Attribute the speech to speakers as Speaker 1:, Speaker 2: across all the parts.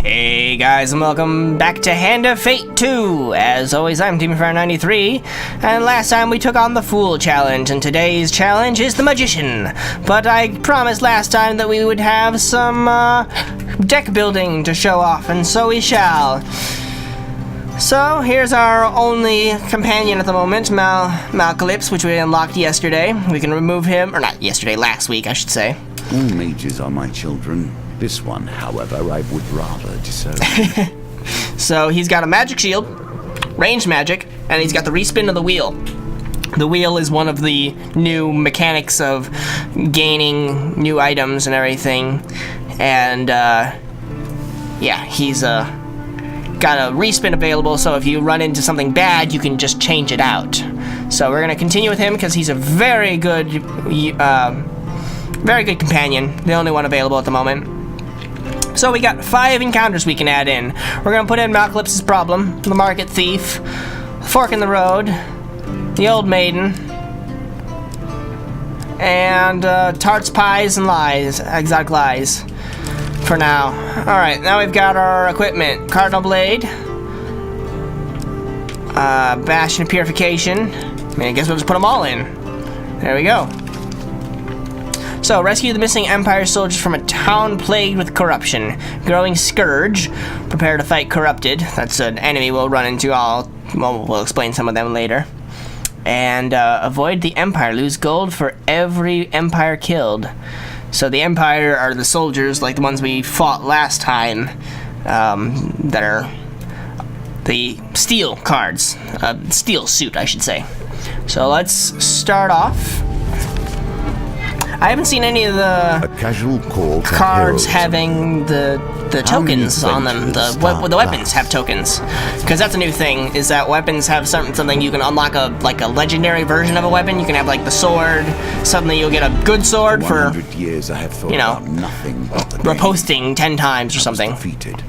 Speaker 1: Hey guys, and welcome back to Hand of Fate 2. As always, I'm TeamFire93, and last time we took on the Fool Challenge, and today's challenge is the Magician. But I promised last time that we would have some deck building to show off, and so we shall. So here's our only companion at the moment, Malcalypse, which we unlocked yesterday. We can remove him, or not yesterday, last week I should say.
Speaker 2: All mages are my children. This one, however, I would rather disown.
Speaker 1: So he's got a magic shield, ranged magic, and he's got the respin of the wheel. The wheel is one of the new mechanics of gaining new items and everything. And yeah, he's got a respin available, so if you run into something bad, you can just change it out. So we're gonna continue with him because he's a very good companion, the only one available at the moment. So we got 5 encounters we can add in. We're gonna put in Malcalypse's Problem, the Market Thief, Fork in the Road, the Old Maiden, and Tarts, Pies, and Lies, Exotic Lies, for now. Alright, now we've got our equipment. Cardinal Blade, Bastion of Purification. I guess we'll just put them all in. There we go. So, rescue the missing Empire soldiers from a town plagued with corruption. Growing Scourge. Prepare to fight Corrupted. That's an enemy we'll run into. We'll explain some of them later. And avoid the Empire. Lose gold for every Empire killed. So the Empire are the soldiers, like the ones we fought last time, that are the steel cards. Steel suit, I should say. So let's start off. I haven't seen any of the
Speaker 2: casual call
Speaker 1: cards having the tokens on them. The weapons have tokens, because that's a new thing. Is that weapons have something you can unlock a legendary version of a weapon. You can have like the sword. Suddenly you'll get a good sword for
Speaker 2: 100 years. I have thought
Speaker 1: about
Speaker 2: nothing but the
Speaker 1: reposting 10 times or something.
Speaker 2: Defeated.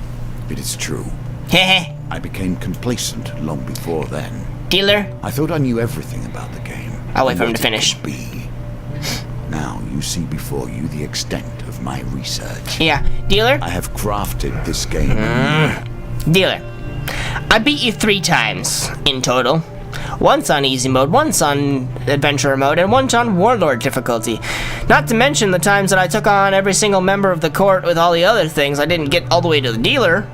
Speaker 2: It is true.
Speaker 1: Heh.
Speaker 2: I became complacent long before then.
Speaker 1: Dealer.
Speaker 2: I thought I knew everything about the game.
Speaker 1: I'll wait for him to finish.
Speaker 2: Now you see before you the extent of my research.
Speaker 1: Yeah, dealer?
Speaker 2: I have crafted this game.
Speaker 1: Dealer, I beat you 3 times in total. Once on easy mode, once on adventurer mode, and once on warlord difficulty. Not to mention the times that I took on every single member of the court with all the other things. I didn't get all the way to the dealer,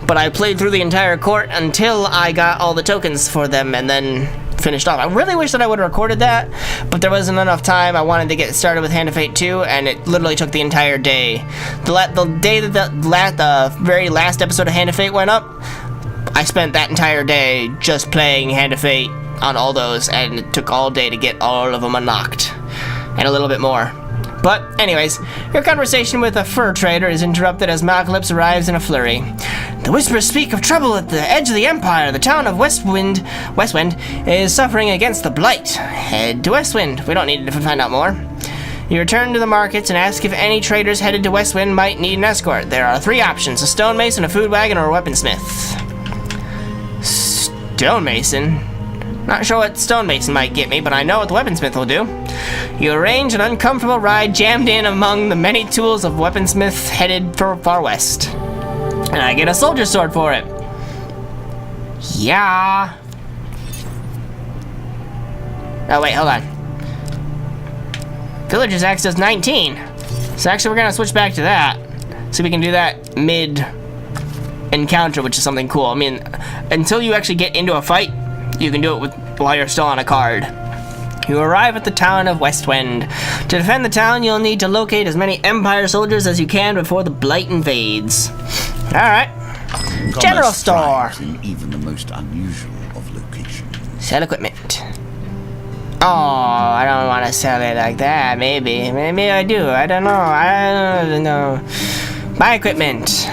Speaker 1: but I played through the entire court until I got all the tokens for them and then finished off. I really wish that I would have recorded that, but there wasn't enough time. I wanted to get started with Hand of Fate 2, and it literally took the entire day. The day that the very last episode of Hand of Fate went up, I spent that entire day just playing Hand of Fate on all those, and it took all day to get all of them unlocked, and a little bit more. But anyways, your conversation with a fur trader is interrupted as Malcalypse arrives in a flurry. The whispers speak of trouble at the edge of the Empire. The town of Westwind is suffering against the Blight. Head to Westwind. We don't need to find out more. You return to the markets and ask if any traders headed to Westwind might need an escort. There are 3 options: a stonemason, a food wagon, or a weaponsmith. Stonemason? Not sure what stonemason might get me, but I know what the weaponsmith will do. You arrange an uncomfortable ride jammed in among the many tools of weaponsmith headed for far west. And I get a soldier sword for it. Yeah. Oh wait, hold on. Villager's Axe does 19. So actually we're gonna switch back to that. So we can do that mid-encounter, which is something cool. I mean, until you actually get into a fight, you can do it while you're still on a card. You arrive at the town of Westwind. To defend the town, you'll need to locate as many Empire soldiers as you can before the Blight invades. Alright. General store.
Speaker 2: In even the most unusual of locations.
Speaker 1: Sell equipment. Oh, I don't want to sell it like that. Maybe I do. I don't know. Buy equipment.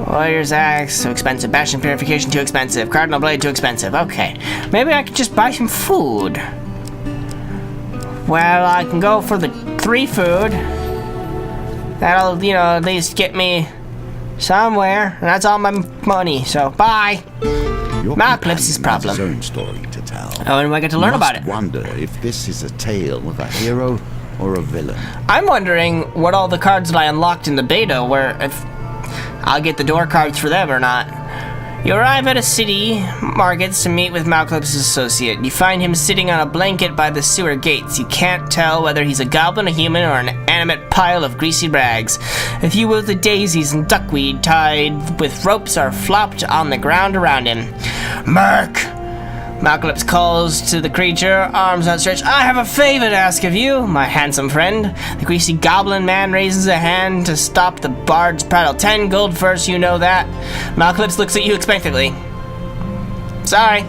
Speaker 1: Warrior's Axe, too expensive. Bastion Purification, too expensive. Cardinal Blade, too expensive. Okay. Maybe I could just buy some food. Well, I can go for the 3 food. That'll, at least get me somewhere. And that's all my money, so bye. Malcalypse's Problem.
Speaker 2: His own story to tell.
Speaker 1: Oh, and I get to learn about it.
Speaker 2: I wonder if this is a tale of a hero or a villain.
Speaker 1: I'm wondering what all the cards that I unlocked in the beta were. If I'll get the door cards for them or not. You arrive at a city markets to meet with Malcolm's associate. You find him sitting on a blanket by the sewer gates. You can't tell whether he's a goblin, a human, or an animate pile of greasy rags. A few wilted daisies and duckweed tied with ropes are flopped on the ground around him. Merc! Malcolm calls to the creature, arms outstretched. I have a favor to ask of you, my handsome friend. The greasy goblin man raises a hand to stop the bard's prattle. 10 gold first, you know that. Malcolm looks at you expectantly. Sorry.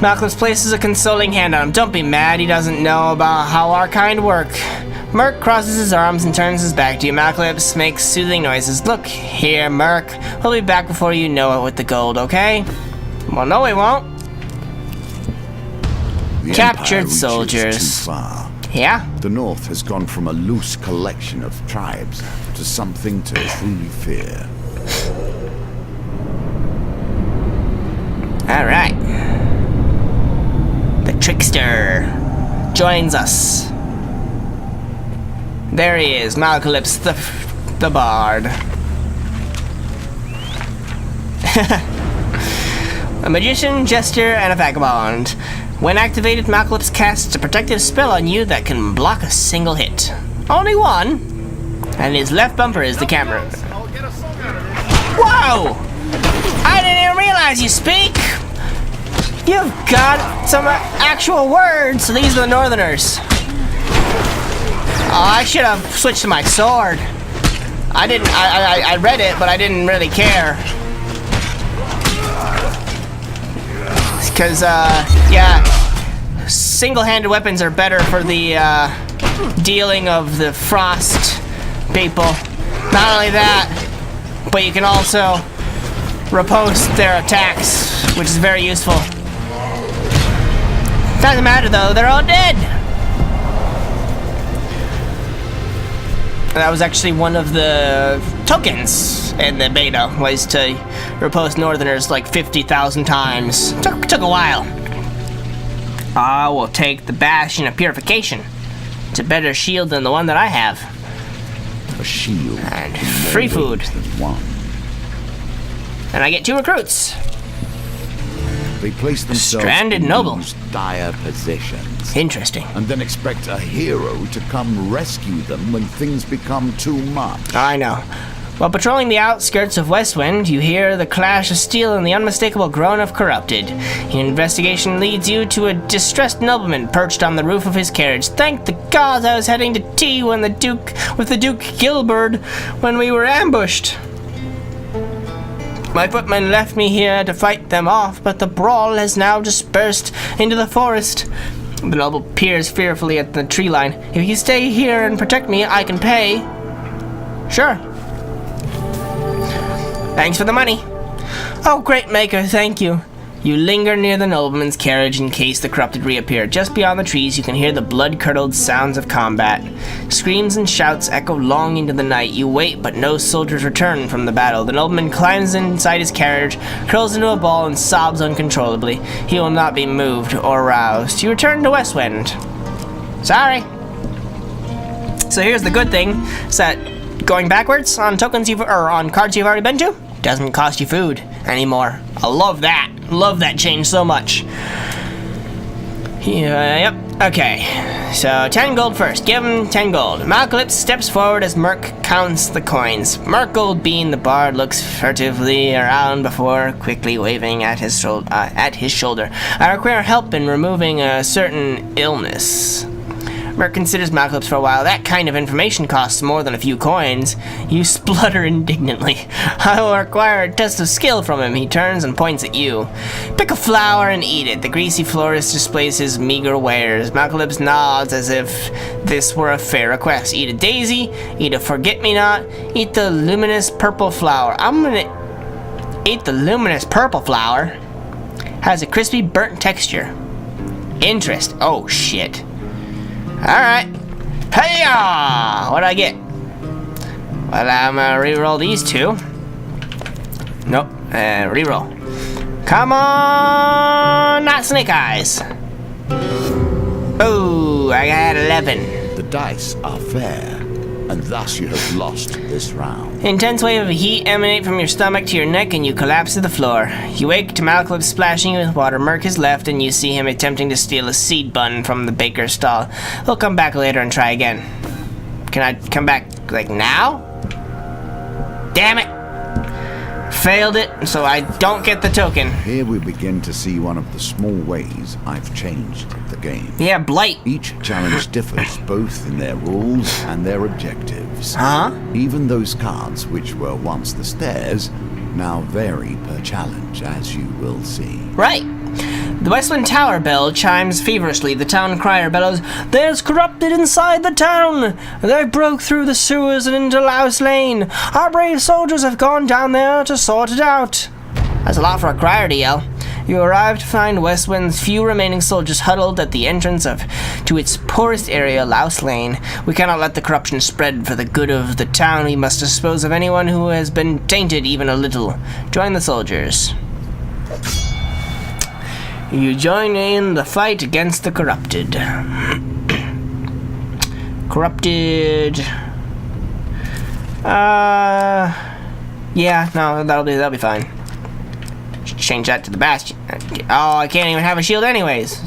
Speaker 1: Malcolm places a consoling hand on him. Don't be mad, he doesn't know about how our kind work. Merc crosses his arms and turns his back to you. Malcolm makes soothing noises. Look here, Merc. We'll be back before you know it with the gold, okay? Well, no, we won't.
Speaker 2: The
Speaker 1: Captured
Speaker 2: Empire reaches
Speaker 1: soldiers.
Speaker 2: Too far.
Speaker 1: Yeah?
Speaker 2: The North has gone from a loose collection of tribes to something to truly fear.
Speaker 1: Alright. The trickster joins us. There he is, Malcalypse the bard. A magician, jester, and a vagabond. When activated, Malcalypse casts a protective spell on you that can block a single hit. Only one. And his left bumper is the camera. Whoa! I didn't even realize you speak! You've got some actual words. So these are the Northerners. Oh, I should have switched to my sword. I read it, but I didn't really care. Because, yeah, single-handed weapons are better for the, dealing of the frost people. Not only that, but you can also riposte their attacks, which is very useful. Doesn't matter, though, they're all dead! That was actually one of the tokens in the beta, was to riposte Northerners like 50,000 times. Took a while. I will take the Bastion of Purification. It's a better shield than the one that I have.
Speaker 2: A shield.
Speaker 1: And free food.
Speaker 2: Than one.
Speaker 1: And I get 2 recruits.
Speaker 2: They place themselves
Speaker 1: Stranded
Speaker 2: in
Speaker 1: noble.
Speaker 2: these dire positions.
Speaker 1: Interesting.
Speaker 2: And then expect a hero to come rescue them when things become too much.
Speaker 1: I know. While patrolling the outskirts of Westwind, you hear the clash of steel and the unmistakable groan of corrupted. Your investigation leads you to a distressed nobleman perched on the roof of his carriage. Thank the gods I was heading to tea with the Duke Gilbert when we were ambushed. My footmen left me here to fight them off, but the brawl has now dispersed into the forest. The noble peers fearfully at the tree line. If you stay here and protect me, I can pay. Sure. Thanks for the money. Oh, great maker, thank you. You linger near the nobleman's carriage in case the corrupted reappear. Just beyond the trees, you can hear the blood-curdled sounds of combat. Screams and shouts echo long into the night. You wait, but no soldiers return from the battle. The nobleman climbs inside his carriage, curls into a ball, and sobs uncontrollably. He will not be moved or roused. You return to Westwind. Sorry. So here's the good thing, is that going backwards on tokens on cards you've already been to doesn't cost you food anymore. I love that. Love that change so much. Yep. Okay. So 10 gold first. Give him 10 gold. Malcalypse steps forward as Merc counts the coins. Merc Goldbean, the bard, looks furtively around before quickly waving at his shoulder. I require help in removing a certain illness. Merc considers Malcalypse for a while. That kind of information costs more than a few coins. You splutter indignantly. I will require a test of skill from him. He turns and points at you. Pick a flower and eat it. The greasy florist displays his meager wares. Malcalypse nods as if this were a fair request. Eat a daisy, eat a forget-me-not, eat the luminous purple flower. I'm gonna eat the luminous purple flower. Has a crispy burnt texture. Interest. Oh shit. Alright. Hey-ya! What'd I get? Well, I'm gonna reroll these 2. Nope. Reroll. Come on! Not Snake Eyes! Oh, I got 11.
Speaker 2: The dice are fair, and thus you have lost this round.
Speaker 1: Intense wave of heat emanate from your stomach to your neck and you collapse to the floor. You wake to Malcolm splashing you with water. Merc is left and you see him attempting to steal a seed bun from the baker's stall. He'll come back later and try again. Can I come back, like, now? Damn it! Failed it, so I don't get the token.
Speaker 2: Here we begin to see one of the small ways I've changed the game.
Speaker 1: Yeah, Blight.
Speaker 2: Each challenge differs both in their rules and their objectives.
Speaker 1: Huh?
Speaker 2: Even those cards which were once the stairs now vary per challenge, as you will see.
Speaker 1: Right. The Westland Tower bell chimes feverishly. The town crier bellows, "There's corrupted inside the town! They broke through the sewers and into Louse Lane. Our brave soldiers have gone down there to sort it out." That's a lot for a crier to yell. You arrive to find Westwind's few remaining soldiers huddled at the entrance to its poorest area, Louse Lane. We cannot let the corruption spread. For the good of the town, we must dispose of anyone who has been tainted even a little. Join the soldiers. You join in the fight against the corrupted. Corrupted. Yeah, no, that'll be fine. Change that to the bastion. Oh, I can't even have a shield anyways.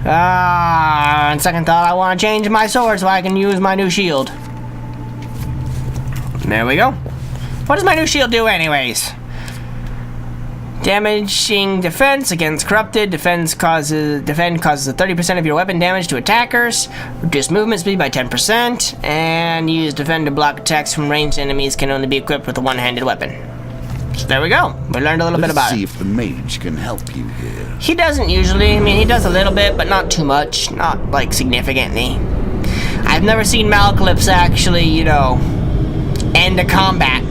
Speaker 1: On second thought, I want to change my sword so I can use my new shield. There we go. What does my new shield do anyways? Damaging defense against corrupted. Defend causes a 30% of your weapon damage to attackers. Reduce movement speed by 10%. And use defend to block attacks from ranged enemies. Can only be equipped with a one-handed weapon. So there we go. We learned a little bit about it.
Speaker 2: Let's see if the mage can help you here.
Speaker 1: He doesn't usually. I mean, he does a little bit, but not too much. Not, like, significantly. I've never seen Malcalypse actually, you know, end a combat.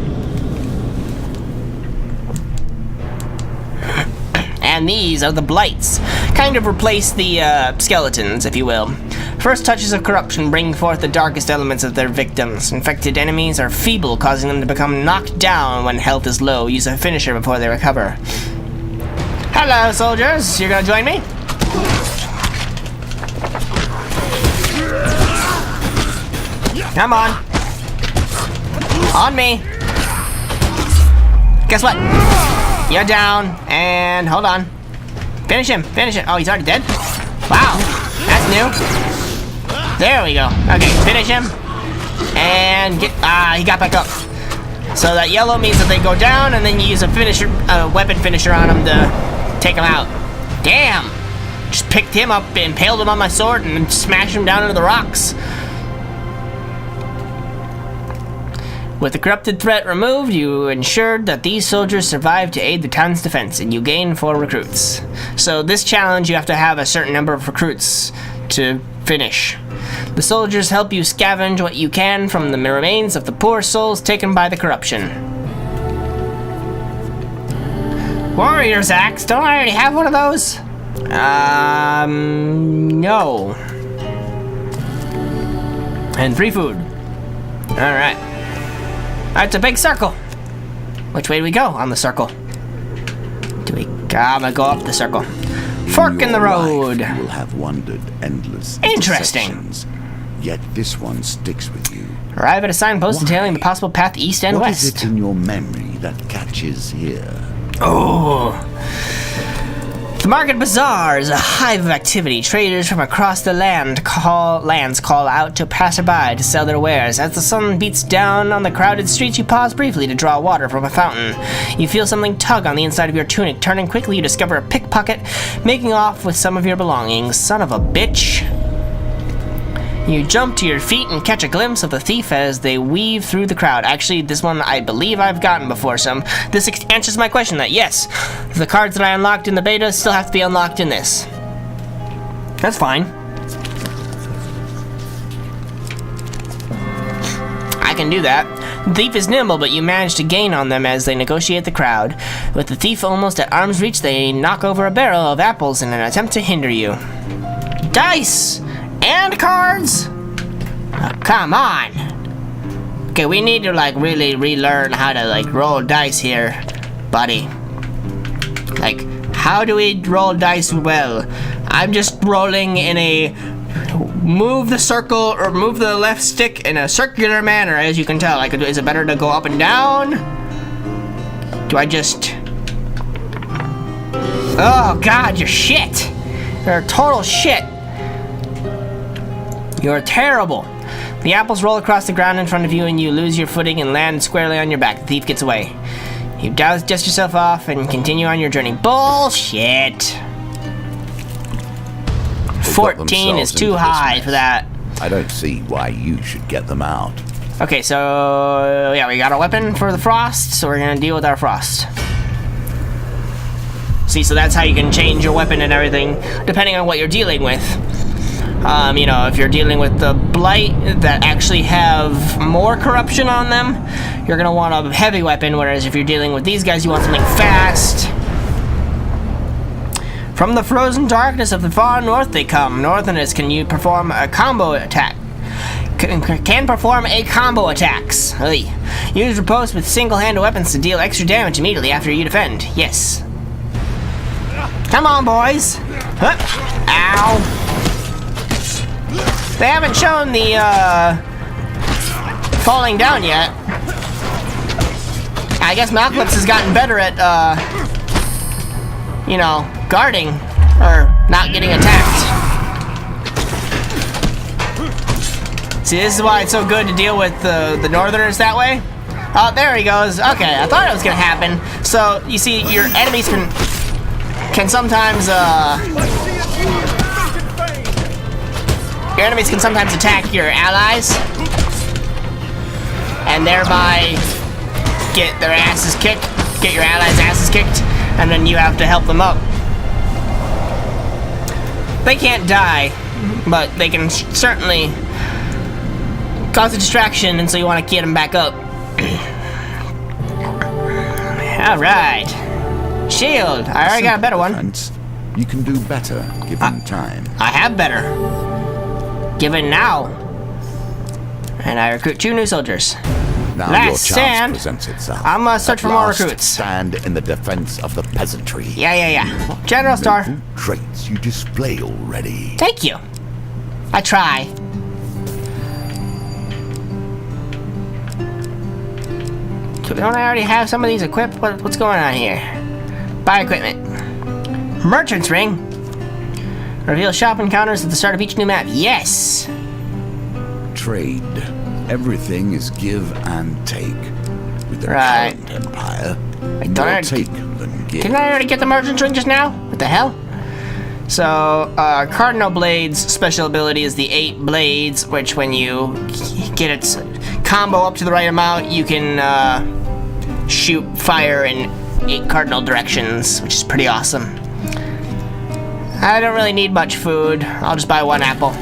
Speaker 1: And these are the blights. Kind of replace the skeletons, if you will. First touches of corruption bring forth the darkest elements of their victims. Infected enemies are feeble, causing them to become knocked down when health is low. Use a finisher before they recover. Hello, soldiers. You're gonna join me? Come on. On me. Guess what? You're down, and hold on. Finish him, finish it. Oh, he's already dead? Wow, that's new. There we go. Okay, finish him. And get, he got back up. So that yellow means that they go down, and then you use a finisher, weapon finisher on him to take him out. Damn! Just picked him up, impaled him on my sword, and smashed him down into the rocks. With the corrupted threat removed, you ensured that these soldiers survived to aid the town's defense, and you gain 4 recruits. So this challenge, you have to have a certain number of recruits to finish. The soldiers help you scavenge what you can from the remains of the poor souls taken by the corruption. Warrior's Axe? Don't I already have one of those? No. And free food. Alright. It's a big circle. Which way do we go on the circle? I'm gonna go up the circle. Fork in the road.
Speaker 2: You will have wandered endless
Speaker 1: Interesting.
Speaker 2: intersections, yet this one sticks with you.
Speaker 1: Arrive at a signpost detailing the possible path east and
Speaker 2: What
Speaker 1: west.
Speaker 2: is it in your memory that catches here?
Speaker 1: Oh. The Market Bazaar is a hive of activity. Traders from across the lands call out to passerby to sell their wares. As the sun beats down on the crowded streets, you pause briefly to draw water from a fountain. You feel something tug on the inside of your tunic. Turning quickly, you discover a pickpocket making off with some of your belongings. Son of a bitch. You jump to your feet and catch a glimpse of the thief as they weave through the crowd. Actually, this one I believe I've gotten before, so this answers my question that yes, the cards that I unlocked in the beta still have to be unlocked in this. That's fine. I can do that. The thief is nimble, but you manage to gain on them as they negotiate the crowd. With the thief almost at arm's reach, they knock over a barrel of apples in an attempt to hinder you. Dice! And cards? Oh, come on. Okay, we need to like really relearn how to like roll dice here, buddy. Like, how do we roll dice well? I'm just rolling in a move the circle or move the left stick in a circular manner, as you can tell. Like, is it better to go up and down? Do I just... Oh God, you're shit. You're total shit. You're terrible. The apples roll across the ground in front of you and you lose your footing and land squarely on your back. The thief gets away. You dust yourself off and continue on your journey. Bullshit. 14 is too high for that.
Speaker 2: I don't see why you should get them out.
Speaker 1: Okay, so yeah, we got a weapon for the frost, so we're gonna deal with our frost. See, so that's how you can change your weapon and everything, depending on what you're dealing with. You know, if you're dealing with the blight that actually have more corruption on them, you're gonna want a heavy weapon, whereas if you're dealing with these guys, you want something fast. From the frozen darkness of the far north they come. Northerners, can you perform a combo attack? Can perform a combo attacks. Ugh. Use riposte with single-handed weapons to deal extra damage immediately after you defend. Yes. Come on, boys. Hup. Ow. They haven't shown the falling down yet. I guess Malclips has gotten better at you know, guarding or not getting attacked. See, this is why it's so good to deal with the Northerners that way. Oh, there he goes. Okay, I thought it was gonna happen. So you see, your enemies can sometimes attack your allies and thereby get their asses kicked, get your allies' asses kicked, and then you have to help them up. They can't die, but they can certainly cause a distraction, and so you want to get them back up. Alright. Shield. I already got a better one.
Speaker 2: You can do better given time.
Speaker 1: I have better. Given now. And I recruit 2 new soldiers.
Speaker 2: Now
Speaker 1: Last
Speaker 2: your
Speaker 1: stand.
Speaker 2: chance presents itself.
Speaker 1: I'm gonna search
Speaker 2: At
Speaker 1: for more
Speaker 2: last,
Speaker 1: recruits.
Speaker 2: Stand in the defense of the peasantry.
Speaker 1: Yeah. General Star.
Speaker 2: Noble traits you display already.
Speaker 1: Thank you. I try. Don't I already have some of these equipped? What's going on here? Buy equipment. Merchant's Ring. Reveal shop encounters at the start of each new map. Yes.
Speaker 2: Trade. Everything is give and take. With the
Speaker 1: Right.
Speaker 2: current empire,
Speaker 1: don't
Speaker 2: more
Speaker 1: I-
Speaker 2: take than give.
Speaker 1: Didn't I already get the Merchant's Ring just now? What the hell? So, Cardinal Blade's special ability is the 8 blades, which when you get its combo up to the right amount, you can shoot fire in 8 cardinal directions, which is pretty awesome. I don't really need much food. I'll just buy 1 apple.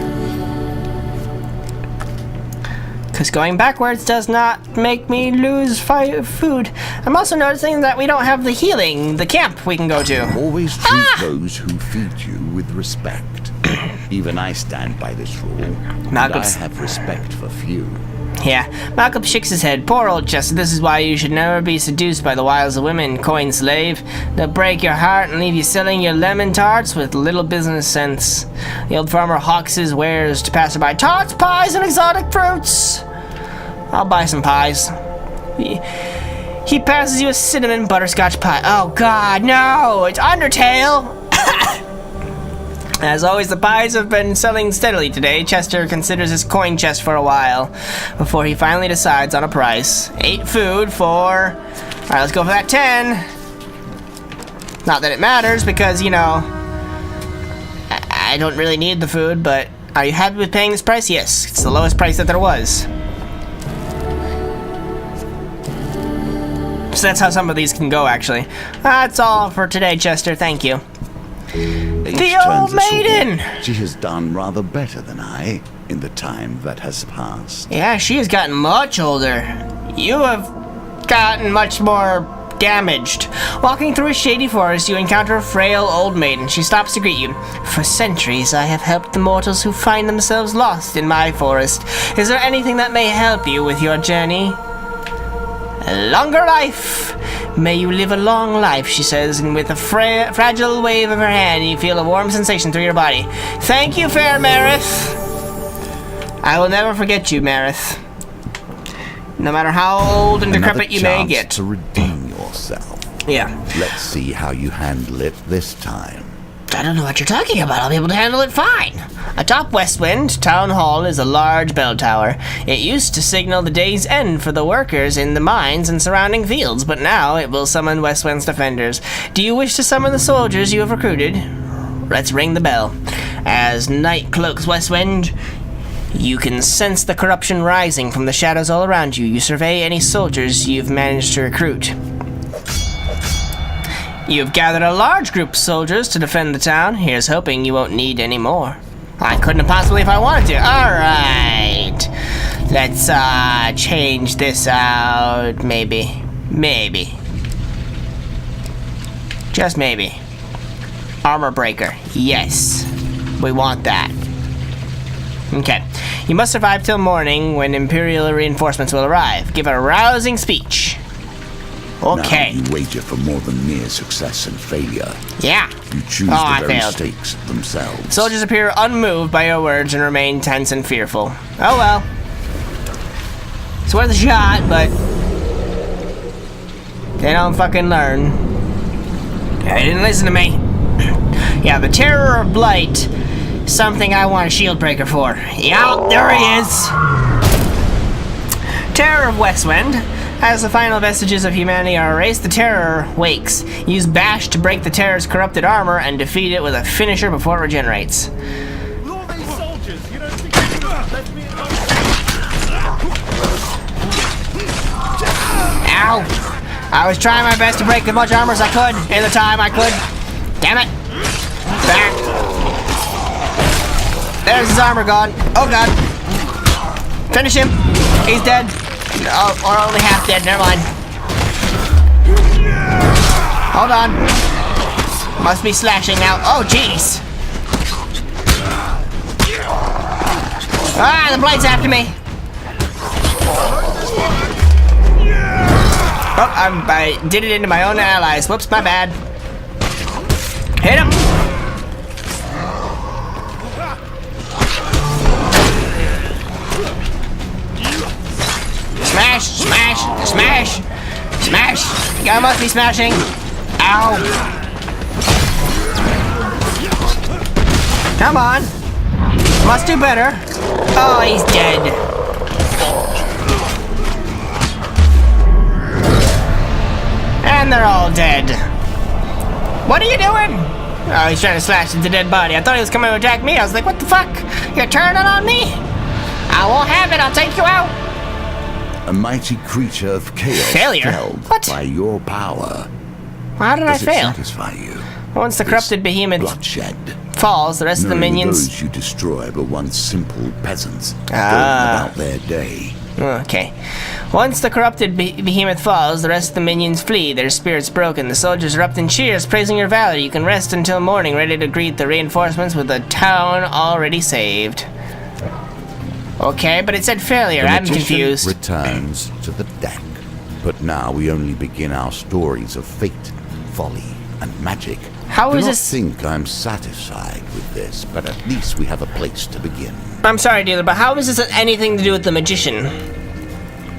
Speaker 1: Because going backwards does not make me lose food. I'm also noticing that we don't have the healing, the camp we can go to.
Speaker 2: Always treat those who feed you with respect. Even I stand by this rule. And I
Speaker 1: Malcolm's-
Speaker 2: have respect for few.
Speaker 1: Yeah, Malcolm shakes his head. Poor old Chester. This is why you should never be seduced by the wiles of women, coin slave. They'll break your heart and leave you selling your lemon tarts with little business sense. The old farmer hawks his wares to passerby. Tarts, pies, and exotic fruits. I'll buy some pies. He passes you a cinnamon butterscotch pie. Oh God, no! It's Undertale. As always, the pies have been selling steadily today. Chester considers his coin chest for a while before he finally decides on a price. 8 food for... Alright, let's go for that 10. Not that it matters because, you know, I don't really need the food, but are you happy with paying this price? Yes, it's the lowest price that there was. So that's how some of these can go, actually. That's all for today, Chester. Thank you.
Speaker 2: Each
Speaker 1: The old
Speaker 2: turns a sword.
Speaker 1: maiden!
Speaker 2: She has done rather better than I in the time that has passed.
Speaker 1: Yeah, she has gotten much older. You have gotten much more damaged. Walking through a shady forest, you encounter a frail old maiden. She stops to greet you. For centuries, I have helped the mortals who find themselves lost in my forest. Is there anything that may help you with your journey? A longer life! May you live a long life, she says, and with a fragile wave of her hand, you feel a warm sensation through your body. Thank you, Fair Marith! I will never forget you, Marith. No matter how old and
Speaker 2: Another
Speaker 1: decrepit you may
Speaker 2: chance
Speaker 1: get.
Speaker 2: to redeem yourself.
Speaker 1: Yeah.
Speaker 2: Let's see how you handle it this time.
Speaker 1: I don't know what you're talking about. I'll be able to handle it fine. Atop Westwind, Town Hall is a large bell tower. It used to signal the day's end for the workers in the mines and surrounding fields, but now it will summon Westwind's defenders. Do you wish to summon the soldiers you have recruited? Let's ring the bell. As night cloaks Westwind, you can sense the corruption rising from the shadows all around you. You survey any soldiers you've managed to recruit. You've gathered a large group of soldiers to defend the town. Here's hoping you won't need any more. I couldn't have possibly if I wanted to. Alright. Let's, change this out. Maybe. Maybe. Just maybe. Armor breaker. Yes. We want that. Okay. You must survive till morning when Imperial reinforcements will arrive. Give a rousing speech. Okay.
Speaker 2: Now you wager for more than mere success and failure.
Speaker 1: Yeah.
Speaker 2: You choose
Speaker 1: I
Speaker 2: the very
Speaker 1: failed.
Speaker 2: stakes themselves.
Speaker 1: Soldiers appear unmoved by your words and remain tense and fearful. Oh well. It's worth a shot, but they don't fucking learn. They didn't listen to me. Yeah, the Terror of Blight. Something I want a shield breaker for. Yeah, there he is. Terror of Westwind. As the final vestiges of humanity are erased, the Terror wakes. Use Bash to break the Terror's corrupted armor and defeat it with a finisher before it regenerates.
Speaker 3: All these soldiers, you don't think you can let me
Speaker 1: Ow! I was trying my best to break as much armor as I could in the time I could. Damn it! Back! There's his armor gone. Oh god! Finish him! He's dead. Oh, or only half dead, never mind. Hold on. Must be slashing now. Oh, jeez. Ah, the Blight's after me. Oh, I did it into my own allies. Whoops, my bad. Hit him. Smash, smash, smash, smash. The guy must be smashing. Ow. Come on. Must do better. Oh, he's dead. And they're all dead. What are you doing? Oh, he's trying to slash into the dead body. I thought he was coming to attack me. I was like, what the fuck? You're turning on me? I won't have it. I'll take you out.
Speaker 2: A mighty creature of chaos
Speaker 1: Failure?
Speaker 2: felled
Speaker 1: What?
Speaker 2: by your power.
Speaker 1: How did I
Speaker 2: Does it
Speaker 1: fail?
Speaker 2: satisfy you?
Speaker 1: Once the
Speaker 2: This
Speaker 1: corrupted behemoth
Speaker 2: bloodshed.
Speaker 1: falls, the rest of the
Speaker 2: Knowing
Speaker 1: minions...
Speaker 2: those you destroyed were once simple peasants going
Speaker 1: Ah.
Speaker 2: about their day.
Speaker 1: Okay. Once the corrupted behemoth falls, the rest of the minions flee, their spirits broken. The soldiers erupt in cheers, praising your valor. You can rest until morning, ready to greet the reinforcements with the town already saved. Okay, but it said failure.
Speaker 2: The
Speaker 1: I'm
Speaker 2: magician
Speaker 1: confused.
Speaker 2: returns to the deck. But now we only begin our stories of fate, folly, and magic.
Speaker 1: How
Speaker 2: Do
Speaker 1: is
Speaker 2: not
Speaker 1: this-
Speaker 2: think I'm satisfied with this, but at least we have a place to begin.
Speaker 1: I'm sorry, dealer, but how is this anything to do with the magician?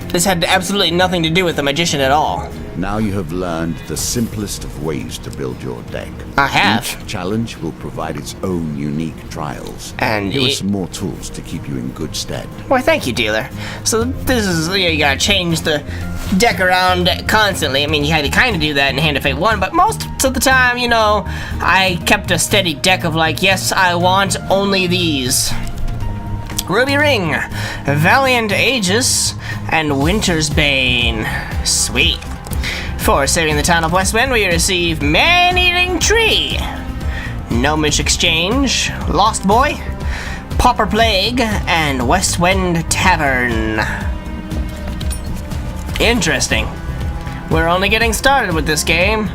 Speaker 1: This had absolutely nothing to do with the magician at all.
Speaker 2: Now you have learned the simplest of ways to build your deck.
Speaker 1: I have.
Speaker 2: Each challenge will provide its own unique trials.
Speaker 1: And
Speaker 2: here are
Speaker 1: it-
Speaker 2: some more tools to keep you in good stead.
Speaker 1: Why, thank you, dealer. So this is, you gotta change the deck around constantly. I mean, you had to kind of do that in Hand of Fate 1, but most of the time, you know, I kept a steady deck of like, yes, I want only these. Ruby Ring, Valiant Aegis, and Winter's Bane. Sweet. For saving the town of Westwind, we receive Man-Eating Tree, Gnomish Exchange, Lost Boy, Pauper Plague, and Westwind Tavern. Interesting. We're only getting started with this game,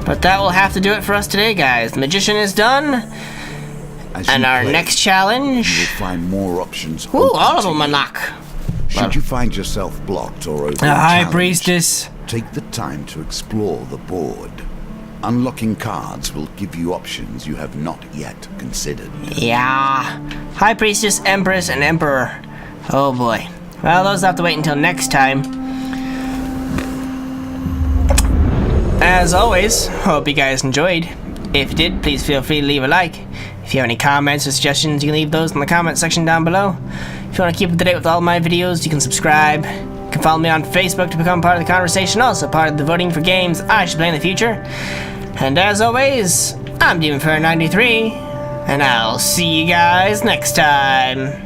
Speaker 1: but that will have to do it for us today, guys. The Magician is done,
Speaker 2: As
Speaker 1: and
Speaker 2: you
Speaker 1: our
Speaker 2: play,
Speaker 1: next
Speaker 2: you will
Speaker 1: challenge...
Speaker 2: find more options.
Speaker 1: Ooh,
Speaker 2: open
Speaker 1: all of
Speaker 2: to
Speaker 1: them
Speaker 2: you.
Speaker 1: unlock.
Speaker 2: Should you find yourself blocked or over
Speaker 1: Priestess.
Speaker 2: take the time to explore the board. Unlocking cards will give you options you have not yet considered.
Speaker 1: Yeah. High Priestess, Empress, and Emperor. Oh boy. Well, those have to wait until next time. As always, hope you guys enjoyed. If you did, please feel free to leave a like. If you have any comments or suggestions, you can leave those in the comment section down below. If you want to keep up to date with all my videos, you can subscribe. You can follow me on Facebook to become part of the conversation, also part of the voting for games I should play in the future. And as always, I'm DemonFur93, and I'll see you guys next time.